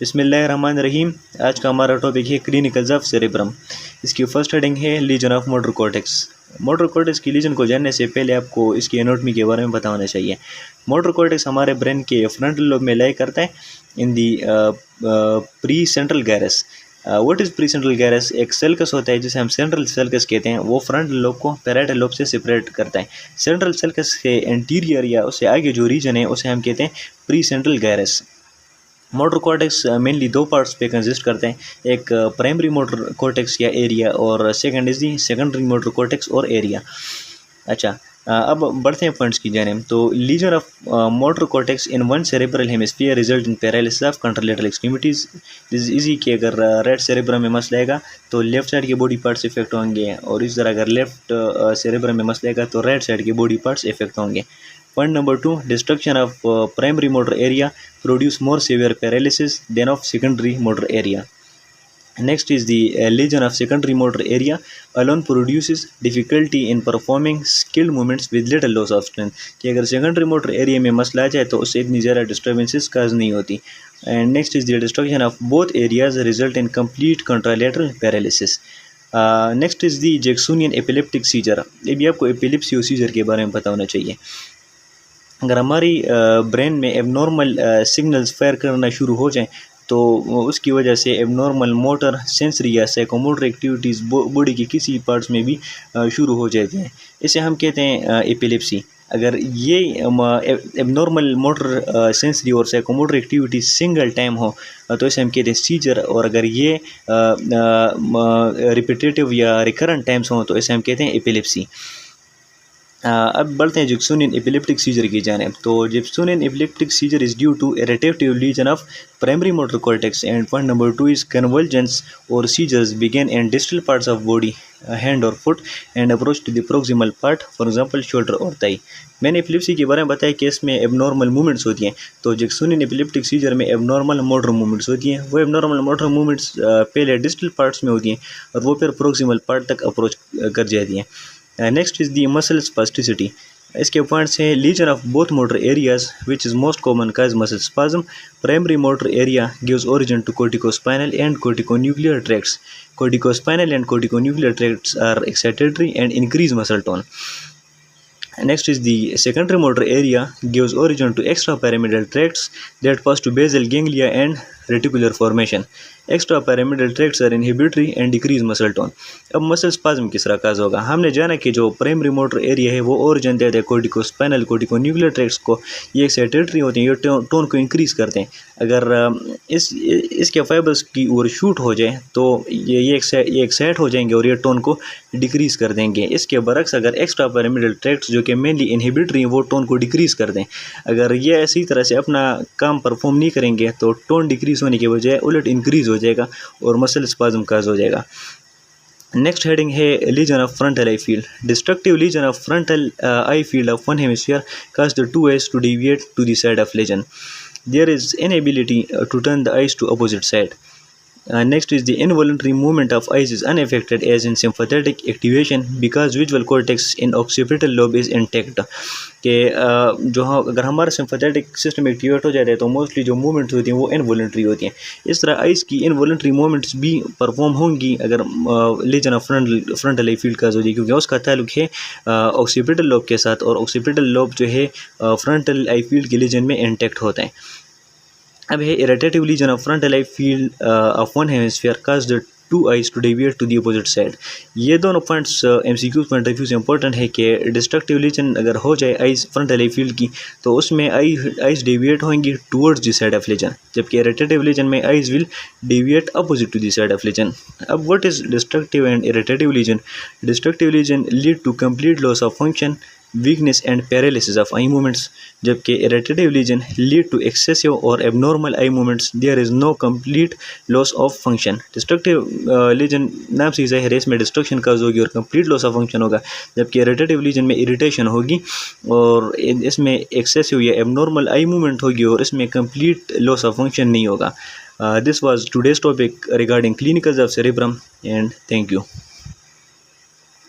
बिस्मिल्लाहिर्रहमानिर्रहीम। आज का हमारा टॉपिक है क्लिनिकल्स ऑफ सेरेब्रम। इसकी फर्स्ट हेडिंग है lesion of motor cortex. Motor cortex की लीजन को जानने से पहले आपको इसकी एनाटॉमी के बारे में पता होना चाहिए। मोटर कॉर्टेक्स हमारे ब्रेन के फ्रंटल लोब में लाई करता है in the pre central gyrus. What is pre central gyrus? एक सेल्कस होता है जिसे हम सेंट्रल सेल्कस कहते हैं, वो फ्रंट लोब को पैराइटल लोब से सेपरेट करता है। सेंट्रल सेल्कस के एंटीरियर या उससे आगे जो रीजन है उसे हम कहते हैं pre central gyrus. Motor cortex mainly दो पार्ट्स पे कंसिस्ट करते हैं, एक प्राइमरी मोटर कॉर्टेक्स या एरिया और second is the secondary motor cortex और एरिया। अच्छा, अब बढ़ते हैं पॉइंट्स की जाने। तो lesion of motor cortex in one cerebral hemisphere result in paralysis of contralateral extremities. This is कि अगर राइट सेरेब्रम में मसला आएगा तो लेफ्ट साइड के बॉडी पार्ट्स इफेक्ट होंगे, और इस तरह अगर लेफ्ट सेरेब्रम में मसला आएगा तो राइट साइड के बॉडी पार्ट्स इफेक्ट होंगे। Point number 2, destruction of primary motor area produce more severe paralysis than of secondary motor area. Next is the lesion of secondary motor area alone produces difficulty in performing skilled movements with little loss of strength. कि अगर secondary motor area में मसला आ जाए तो उससे इतनी ज़्यादा disturbances काज नहीं होती. And next is the destruction of both areas result in complete contralateral paralysis. Next is the Jacksonian epileptic seizure. ये भी आपको epilepsy और seizure के बारे में पता होना चाहिए। अगर हमारी ब्रेन में एबनॉर्मल सिग्नल्स फायर करना शुरू हो जाएं तो उसकी वजह से एबनॉर्मल मोटर, सेंसरी या साइकोमोटर एक्टिविटीज़ बॉडी के किसी पार्ट्स में भी शुरू हो जाती हैं। इसे हम कहते हैं एपिलेप्सी। अगर ये एबनॉर्मल मोटर, सेंसरी और साइकोमोटर एक्टिविटी सिंगल टाइम हो तो इसे हम कहते हैं सीजर, और अगर ये रिपीटेटिव या रिकरेंट टाइम्स हों तो इसे हम कहते हैं एपिलेप्सी। अब बढ़ते हैं जैक्सोनियन एपिलेप्टिक सीजर की जानिब। तो Jacksonian epileptic seizure is due to irritative lesion of primary motor cortex. And point number 2 is convergence और seizures begin in distal parts of body, hand और foot, and approach to the proximal part, for example shoulder और thigh. मैंने epilepsy के बारे में बताया कि इसमें एबनॉर्मल मूवमेंट्स होती हैं, तो जैक्सोनियन एपिलेप्टिक सीजर में एबनॉर्मल मोटर मूवमेंट्स होती हैं। वो एबनॉर्मल मोटर मूवमेंट्स पहले डिस्टल पार्ट्स में होती हैं और वो फिर प्रोक्सिमल पार्ट तक अप्रोच कर जाती हैं। Next is the muscle spasticity. इसके पॉइंट्स हैं lesion of both motor areas which is most common cause muscle spasm. Primary motor area gives origin to corticospinal and corticonuclear tracts. Corticospinal and corticonuclear tracts are excitatory and increase muscle tone. Next is the secondary motor area gives origin to extrapyramidal tracts that pass to basal ganglia and reticular formation. Extrapyramidal tracts are inhibitory and decrease muscle tone. अब muscle spasm किस तरह काज होगा? हमने जाना कि जो primary motor area है वो ओरिजिन देते हैं corticospinal corticonuclear tracts को। ये एक्साइटेटरी होते हैं, ये टोन को इंक्रीज करते हैं। अगर इसके फाइबर्स की ओर शूट हो जाए तो ये एक्साइट हो जाएंगे और ये टोन को डिक्रीज कर देंगे। इसके बरक्स अगर एक्स्ट्रापैरामिडल ट्रैक्ट्स जो कि मेनली इनहिबिटरी हैं वो टोन को डिक्रीज कर दें, अगर ये इसी तरह से अपना काम परफॉर्म नहीं करेंगे तो टोन डिक्रीज होने के बजाय उलट इंक्रीज हो जाएगा और मसल स्पाज्म काज हो जाएगा। नेक्स्ट हेडिंग है lesion of frontal eye field. Destructive lesion of frontal eye field of one hemisphere cause the two eyes to deviate to the side of lesion. There is inability to turn the eyes to opposite side. Next is the involuntary movement of eyes is unaffected as in sympathetic activation because visual cortex in occipital lobe is intact. कि जो अगर हमारा sympathetic system activate हो जाता है तो mostly जो movements होती हैं वो इनवॉलंटरी होती हैं। इस तरह आइज़ की इनवॉलंटरी मूवमेंट्स भी परफॉर्म होंगी अगर lesion of frontal eye field का हो जाए, क्योंकि उसका ताल्लुक है ऑक्सीपिटल लोब के साथ, और ऑक्सीपिटल लोब जो है फ्रंटल आई फील्ड के लीजन में इंटैक्ट होता है। अब है irritative lesion of frontal eye field of one hemisphere cause the two eyes to deviate to the opposite side. ये दोनों points MCQ point of view से इंपॉर्टेंट है कि डिस्ट्रक्टिव लीजन अगर हो जाए आइज फ्रंटल आई फील्ड की तो उसमें आइज डेविएट होंगी towards the side of lesion, जबकि इरिटेटिव लीजन में eyes will deviate opposite to the side of lesion. अब what is destructive and irritative lesion? Destructive lesion lead to complete loss of function, weakness and paralysis of eye movements, जबकि irritative lesion lead to excessive or abnormal eye movements. There is no complete loss of function. Destructive lesion नाम से ज़ाहिर है इसमें destruction काज होगी और complete loss of function होगा, जबकि irritative lesion में irritation होगी और इसमें excessive या abnormal eye movement होगी और इसमें complete loss of function नहीं होगा। This was today's topic regarding clinicals of cerebrum, and thank you.